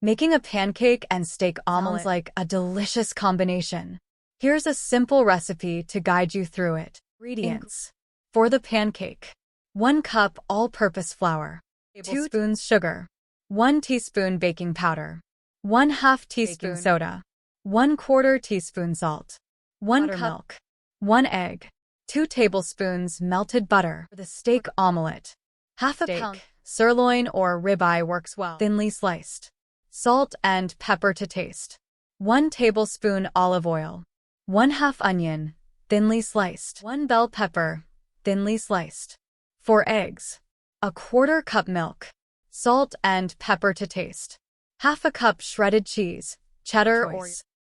Making a pancake and steak omelet sounds like a delicious combination. Here's a simple recipe to guide you through it. Ingredients. For the pancake: 1 cup all-purpose flour, 2 spoons sugar, 1 teaspoon baking powder, 1/2 teaspoon soda, 1/4 teaspoon salt, 1 cup milk, 1 egg, 2 tablespoons melted butter. For the steak omelet: half a pound sirloin or ribeye works well, thinly sliced. Salt and pepper to taste. 1 tablespoon olive oil. 1/2 onion, thinly sliced. 1 bell pepper, thinly sliced. 4 eggs. 1/4 cup milk. Salt and pepper to taste. 1/2 cup shredded cheese, cheddar or...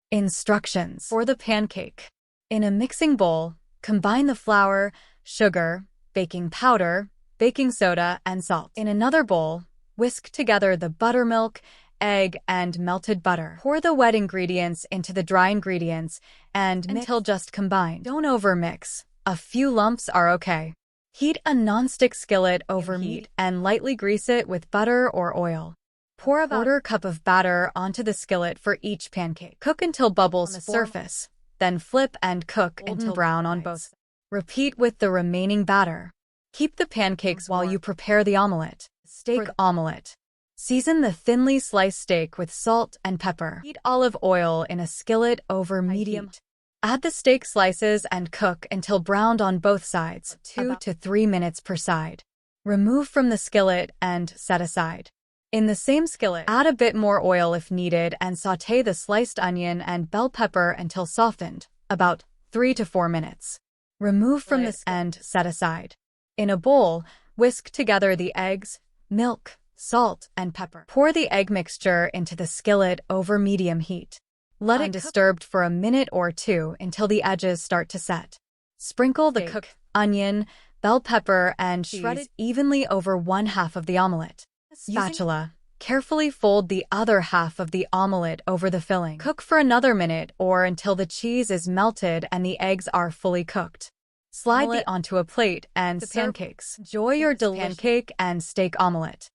Instructions for the pancake. In a mixing bowl, combine the flour, sugar, baking powder, baking soda, and salt. In another bowl, whisk together the buttermilk, egg, and melted butter. Pour the wet ingredients into the dry ingredients and mix until just combined. Don't overmix. A few lumps are okay. Heat a nonstick skillet over meat and lightly grease it with butter or oil. Pour about 1/4 cup of batter onto the skillet for each pancake. Cook until bubbles surface, then flip and cook until brown on both sides. Repeat with the remaining batter. Keep the pancakes while you prepare the omelette. Steak omelet. Season the thinly sliced steak with salt and pepper. Heat olive oil in a skillet over medium heat. Add the steak slices and cook until browned on both sides, 2 to 3 minutes per side. Remove from the skillet and set aside. In the same skillet, add a bit more oil if needed and sauté the sliced onion and bell pepper until softened, about 3 to 4 minutes. Remove from this and set aside. In a bowl, whisk together the eggs, milk, salt, and pepper. Pour the egg mixture into the skillet over medium heat. Let it undisturbed for a minute or two until the edges start to set. Sprinkle the cooked onion, bell pepper, and cheese evenly over 1/2 of the omelette. Spatula. Carefully fold the other half of the omelette over the filling. Cook for another minute or until the cheese is melted and the eggs are fully cooked. Slide it onto a plate and serve. Pancakes. Enjoy your delicious pancake and steak omelette.